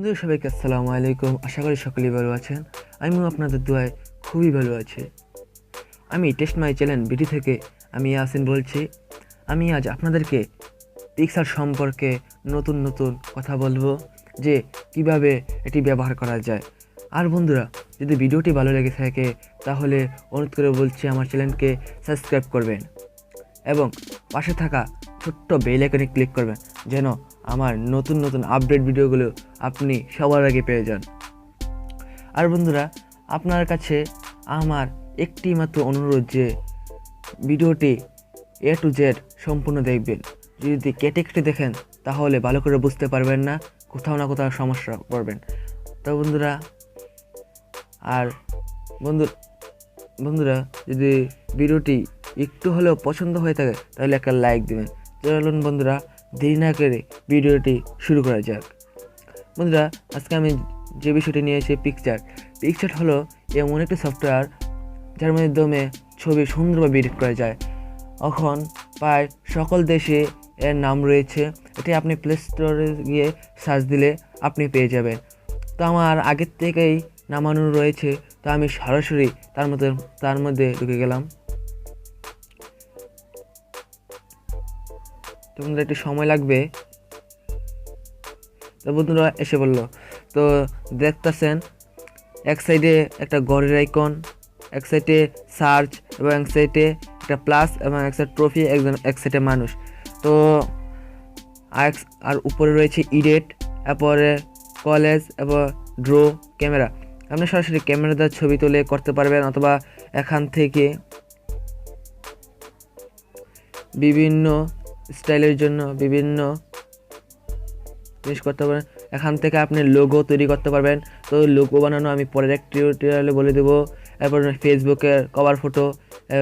বন্ধু সবাইকে আসসালামু আলাইকুম। আশা করি সকলেই ভালো আছেন। আমিও আপনাদের দোয়ায় খুবই ভালো আছি। আমি টেস্ট মাই চ্যানেল বিডি থেকে আমি ইয়াসিন বলছি। আমি আজ আপনাদেরকে পিক্সার সম্পর্কে নতুন নতুন কথা বলবো, যে কিভাবে এটি ব্যবহার করা যায়। আর বন্ধুরা, যদি ভিডিওটি ভালো লেগে থাকে তাহলে অনুরোধ করে বলছি আমার চ্যানেলকে সাবস্ক্রাইব করবেন এবং পাশে থাকা ছোট্ট বেল আইকনে ক্লিক করবেন, যেন আমার নতুন নতুন আপডেট ভিডিওগুলো আপনি সবার আগে পেয়ে যান। আর বন্ধুরা, আপনার কাছে আমার একটি মাত্র অনুরোধ যে ভিডিওটি এ টু জেড সম্পূর্ণ দেখবেন। যদি কেটে কেটে দেখেন তাহলে ভালো করে বুঝতে পারবেন না, কোথাও না কোথাও সমস্যা পড়বেন। তো বন্ধুরা, আর বন্ধুরা যদি ভিডিওটি একটু হলেও পছন্দ হয়ে থাকে তাহলে একটা লাইক দিবেন। চলুন বন্ধুরা, দেরি না করে ভিডিওটি শুরু করা যাক। বন্ধুরা, আজকে আমি যে বিষয়টি নিয়েছি পিকচার হলো এমন একটি সফটওয়্যার যার মাধ্যমে ছবি সুন্দরভাবে এডিট করা যায়। এখন প্রায় সকল দেশে এর নাম রয়েছে। এটি আপনি প্লে স্টোরে গিয়ে সার্চ দিলে আপনি পেয়ে যাবেন। তো আমার আগের থেকেই নামানো রয়েছে, তো আমি সরাসরি তার মধ্যে ঢুকে গেলাম। তো বন্ধুরা, একটু সময় লাগবে। তো বন্ধুরা এসে বললো, তো দেখতেছেন এক সাইডে একটা ঘরের আইকন, এক সাইডে সার্চ এবং এক সাইডে একটা প্লাস এবং এক সাইড ট্রফি, এক সাইডে মানুষ। তো আর উপরে রয়েছে ইডিট, তারপরে কলেজ এবং ড্র ক্যামেরা। আপনি সরাসরি ক্যামেরা দিয়ে ছবি তুলে করতে পারবেন, অথবা এখান থেকে বিভিন্ন স্টাইলের জন্য বিভিন্ন জিনিস করতে পারেন। এখান থেকে আপনি লোগো তৈরি করতে পারবেন। তো লোগো বানানো আমি পরের এক টিউটোরিয়ালে বলে দেবো। এরপর ফেসবুকের কভার ফটো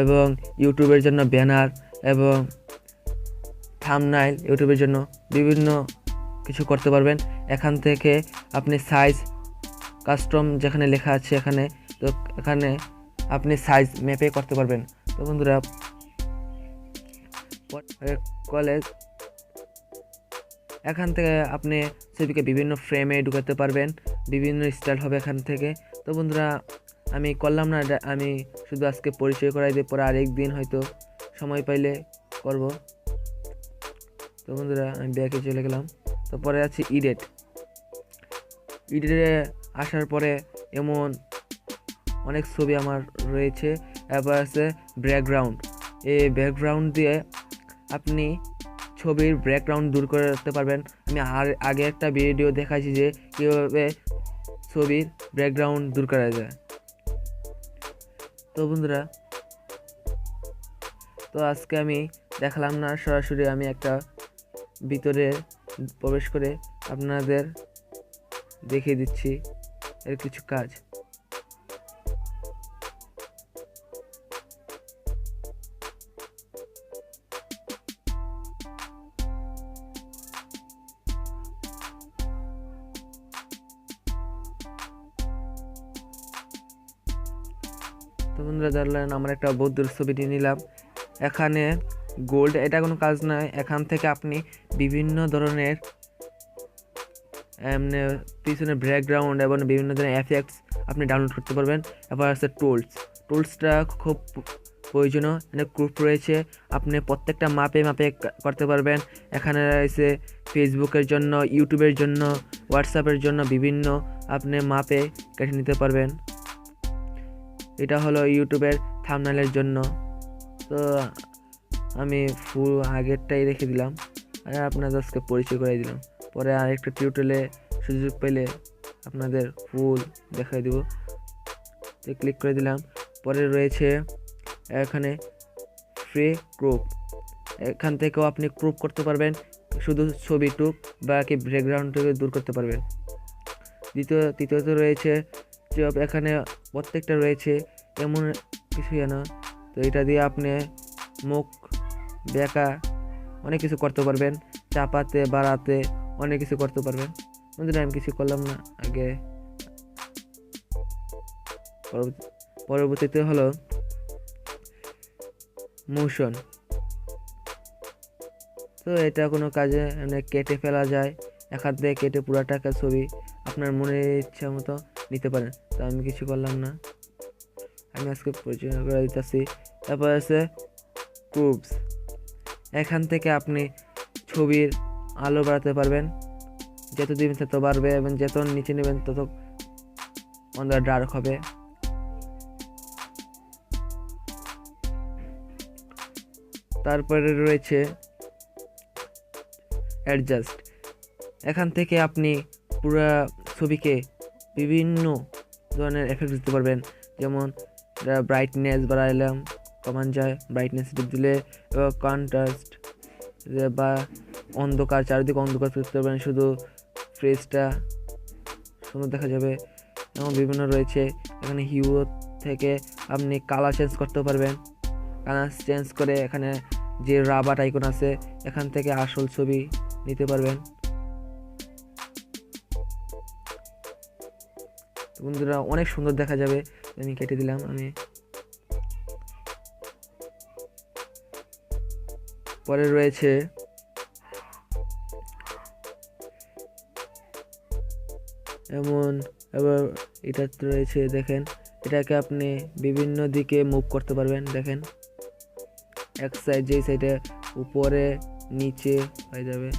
এবং ইউটিউবের জন্য ব্যানার এবং থাম্বনেইল, ইউটিউবের জন্য বিভিন্ন কিছু করতে পারবেন। এখান থেকে আপনি সাইজ কাস্টম যেখানে লেখা আছে এখানে আপনি সাইজ ম্যাপে করতে পারবেন। তো বন্ধুরা, কলেজ এখান থেকে আপনি ছবিকে বিভিন্ন ফ্রেমে ঢুকাতে পারবেন, বিভিন্ন স্টাইল হবে এখান থেকে। তো বন্ধুরা, আমি করলাম না, আমি শুধু আজকে পরিচয় করাই দিয়ে পরে আরেক দিন হয়তো সময় পাইলে করব। তো বন্ধুরা, আমি ব্যাকে চলে গেলাম। তো পরে আছে ইডিটে আসার পরে এমন অনেক ছবি আমার রয়েছে। এরপর আছে ব্যাকগ্রাউন্ড। এই ব্যাকগ্রাউন্ড দিয়ে আপনি ছবির ব্যাকগ্রাউন্ড দূর করতে পারবেন। আমি আগে একটা ভিডিও দেখাইছি যে কীভাবে ছবির ব্যাকগ্রাউন্ড দূর করা যায়। তো বন্ধুরা, তো আজকে আমি দেখালাম না, সরাসরি আমি একটা ভিতরে প্রবেশ করে আপনাদের দেখিয়ে দিচ্ছি এর কিছু কাজ। তো বন্ধুরা, জানলেন আমার একটা বৌদ্ধর ছবি নিয়ে নিলাম। এখানে গোল্ড, এটা কোনো কাজ নয়। এখান থেকে আপনি বিভিন্ন ধরনের পিছনে ব্যাকগ্রাউন্ড এবং বিভিন্ন ধরনের এফেক্টস আপনি ডাউনলোড করতে পারবেন। এরপর আছে টুলসটা খুব প্রয়োজনীয়। এখানে গ্রুপ রয়েছে, আপনি প্রত্যেকটা মাপে করতে পারবেন। এখানে রয়েছে ফেসবুকের জন্য, ইউটিউবের জন্য, হোয়াটসঅ্যাপের জন্য বিভিন্ন আপনি মাপে কেটে নিতে পারবেন। এটা হলো ইউটিউবের থাম্বনেইলের জন্য। তো আমি ফুল আগেরটাই রেখে দিলাম আর আপনাদের আজকে পরিচয় করে দিলাম। পরে আরেকটা টিউটোরিয়ালে সুযোগ পেলে আপনাদের ফুল দেখাই দেব। তো ক্লিক করে দিলাম। পরে রয়েছে এখানে ফ্রি ক্রপ। এখান থেকেও আপনি ক্রপ করতে পারবেন, শুধু ছবিটুক বা কি ব্যাকগ্রাউন্ডটুকু দূর করতে পারবেন। তৃতীয়ত রয়েছে এখানে প্রত্যেকটা রয়েছে এমন কিছু না। তো এটা দিয়ে আপনি মুখ বেঁকা অনেক কিছু করতে পারবেন, চাপাতে বাড়াতে অনেক কিছু করতে পারবেন। বন্ধুরা, আমি কিছু করলাম না আগে। পরবর্তীতে হলো মোশন। তো এটা কোনো কাজে কেটে ফেলা যায়, এখান থেকে কেটে পুরাটাকে ছবি আপনার মনের ইচ্ছা মতো নিতে পারেন। তো আমি কিছু করলাম না, আমি আজকে পরিচালনা করে দিতেছি। তারপর আছে প্রুফস। এখান থেকে আপনি ছবির আলো বাড়াতে পারবেন, যত দিবেন তত বাড়বে এবং যত নিচে নেবেন তত অন্ধকার ডার্ক হবে। তারপরে রয়েছে অ্যাডজাস্ট। এখান থেকে আপনি পুরো ছবিকে বিভিন্ন ধরনের এফেক্ট দিতে পারবেন, যেমন ব্রাইটনেস বাড়াইলাম, কমান যায় ব্রাইটনেস দিলে, এবং কন্ট্রাস্ট বা অন্ধকার, চারিদিকে অন্ধকার করতে পারবেন, শুধু ফ্রেসটা সুন্দর দেখা যাবে। এবং বিভিন্ন রয়েছে এখানে হিউ থেকে আপনি কালার চেঞ্জ করতে পারবেন। কালার চেঞ্জ করে এখানে যে রাবার আইকন আছে এখান থেকে আসল ছবি নিতে পারবেন। বন্ধুরা অনেক সুন্দর দেখা যাবে। আমি কেটে দিলাম। আমি পরে রয়েছে এমন, এবার এটা রয়েছে দেখেন, এটাকে আপনি বিভিন্ন দিকে মুভ করতে পারবেন। দেখেন এক সাইড, যেই সাইডে উপরে নিচে হয়ে যাবে।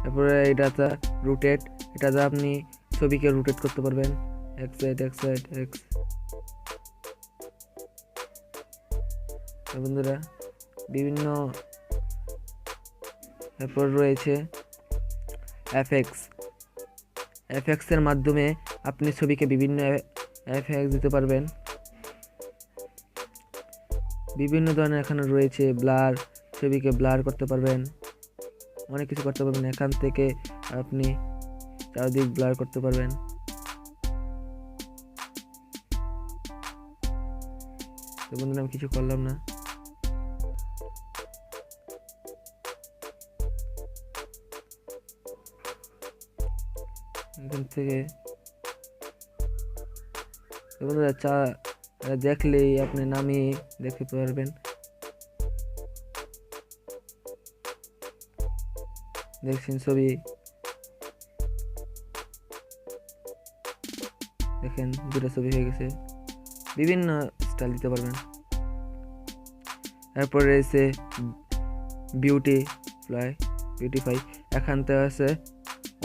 তারপরে এটাতে রোটেট, এটাতে আপনি ছবিকে রোটেট করতে পারবেন, এক সাইড এক সাইড এক্স। বন্ধুরা বিভিন্ন, তারপর রয়েছে এফএক্স। এফএক্সের মাধ্যমে আপনি ছবিকে বিভিন্ন এফএক্স দিতে পারবেন। বিভিন্ন ধরনের এখানে রয়েছে ব্লার, ছবিকে ব্লার করতে পারবেন, অনেক কিছু করতে পারবেন। এখান থেকে আপনি চারদিক ব্লার করতে পারবেন। তো বন্ধুরা আমি কিছু করলাম না। এখান থেকে বন্ধুরা দেখলেই আপনি নামিয়ে দেখতে পারবেন। দেখছেন ছবি, দেখেন দুটো ছবি হয়ে গেছে। বিভিন্ন স্টাইল দিতে পারবেন। তারপর রয়েছে বিউটিফাই। এখান থেকে আছে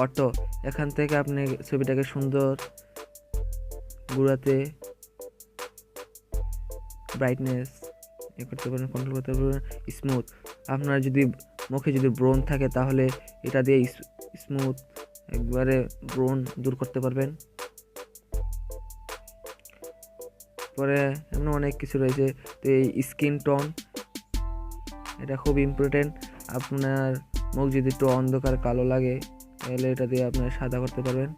অটো। এখান থেকে আপনি ছবিটাকে সুন্দর ঘুরাতে, ব্রাইটনেস করতে পারেন, কন্ট্রোল করতে পারবেন। স্মুথ, আপনার যদি মুখে যদি ব্রণ থাকে তাহলে এটা দিয়ে স্মুথ একবারে ব্রণ দূর করতে পারবেন। পরে এমন অনেক কিছু রয়েছে। তো এই স্কিন টোন, এটা খুব ইম্পর্টেন্ট। আপনার মুখ যদি একটু অন্ধকার কালো লাগে তাহলে এটা দিয়ে আপনার সাদা করতে পারবেন।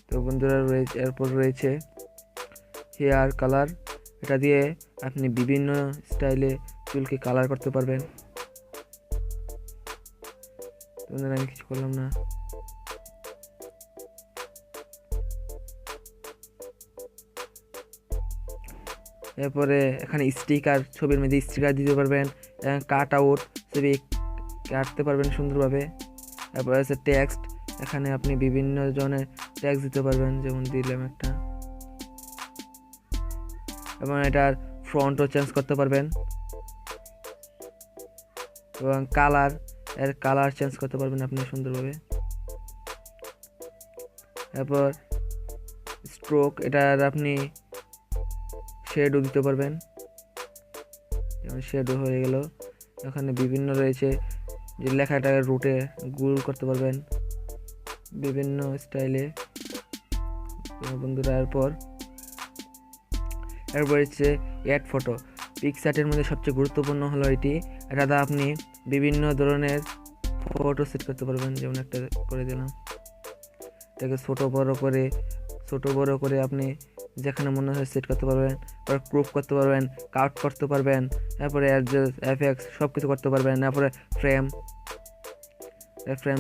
তো বন্ধুরা রয়েছে, এরপর রয়েছে হেয়ার কালার। এটা দিয়ে আপনি বিভিন্ন স্টাইলে চুলকে কালার করতে পারবেন। বন্ধুরা আমি কিছু করলাম না। এরপরে এখানে স্টিকার, ছবির মধ্যে স্টিকার দিতে পারবেন, কাট আউট, ছবি কাটতে পারবেন সুন্দরভাবে। তারপরে আছে টেক্সট, এখানে আপনি বিভিন্ন ধরনের টেক্সট দিতে পারবেন, যেমন দিলাম একটা। এবং এটার ফন্টও চেঞ্জ করতে পারবেন, এবং কালার চেঞ্জ করতে পারবেন আপনি সুন্দরভাবে। তারপর স্ট্রোক, এটার আপনি শেডও দিতে পারবেন, যেমন শেডও হয়ে গেল। এখানে বিভিন্ন রয়েছে, যে লেখাটাকে রুটে গোল করতে পারবেন বিভিন্ন স্টাইলে। বন্ধুরা এরপর হচ্ছে অ্যাড ফটো। পিকচারের মধ্যে সবচেয়ে গুরুত্বপূর্ণ হলো এটাতে আপনি বিভিন্ন ধরনের ফটো সেট করতে পারবেন। যেমন একটা করে দিলাম, এটাকে ছোট বড় করে আপনি যেখানে মনে হয় সেট করতে পারবেন। তারপর ক্রপ করতে পারবেন, কাট করতে পারবেন, তারপরে অ্যাডজাস্ট, এফএক্স সব কিছু করতে পারবেন। তারপরে ফ্রেম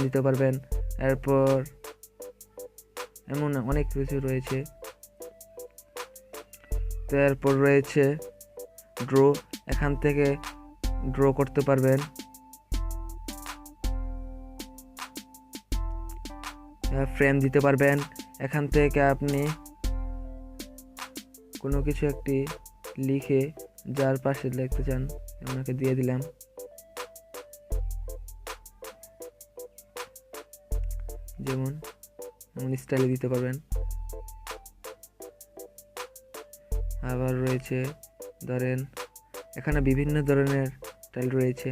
দিতে পারবেন। এরপর এমন অনেক কিছু রয়েছে। তো এরপর রয়েছে ড্র। এখান থেকে ড্র করতে পারবেন। ফ্রেম দিতে পারবেন। এখান থেকে আপনি কোনো কিছু একটি লিখে যার পাশে লিখতে চান ওনাকে দিয়ে দিলাম। যেমন স্টাইলে দিতে পারবেন। আবার রয়েছে ধরেন এখানে বিভিন্ন ধরনের স্টাইল রয়েছে।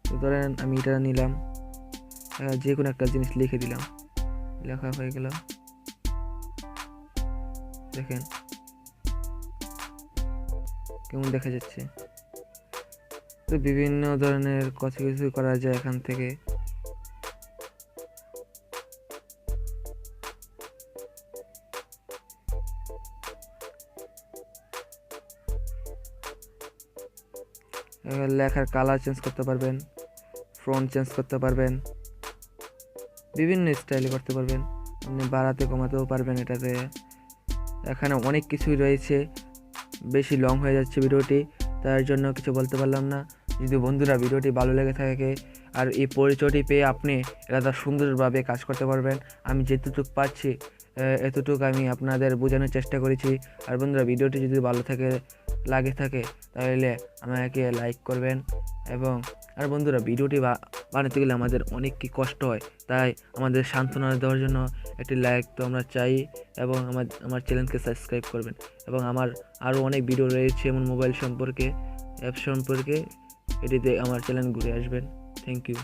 তো ধরেন আমি এটা নিলাম, যে কোনো একটা জিনিস লিখে দিলাম, লেখা হয়ে গেল। দেখেন কেমন দেখা যাচ্ছে। তো বিভিন্ন ধরনের কত কিছু করা যায় এখান থেকে। লেখার কালার চেঞ্জ করতে পারবেন, ফন্ট চেঞ্জ করতে পারবেন, বিভিন্ন স্টাইলে করতে পারবেন। আপনি বাড়াতে কমাতেও পারবেন এটাতে। এখানে অনেক কিছুই রয়েছে, বেশি লং হয়ে যাচ্ছে ভিডিওটি, তার জন্য কিছু বলতে পারলাম না। যদি বন্ধুরা ভিডিওটি ভালো লেগে থাকে আর এই পরিচয়টি পেয়ে আপনি এটা সুন্দরভাবে কাজ করতে পারবেন। আমি যেতটুকু পারছি এতটুকু আমি আপনাদের বোঝানোর চেষ্টা করেছি। আর বন্ধুরা ভিডিওটি যদি ভালো লাগে থাকে তাহলে আমাকে লাইক করবেন। এবং আর বন্ধুরা ভিডিওটি বানাতে গেলে আমাদের অনেক কি কষ্ট হয়, তাই আমাদের সান্ত্বনা দেওয়ার জন্য একটি লাইক তো আমরা চাই। এবং আমার চ্যানেলকে সাবস্ক্রাইব করবেন। এবং আমার আরও অনেক ভিডিও রয়েছে এমন মোবাইল সম্পর্কে, অ্যাপ সম্পর্কে, এটিতে আমার চ্যানেল ঘুরে আসবেন। Thank you.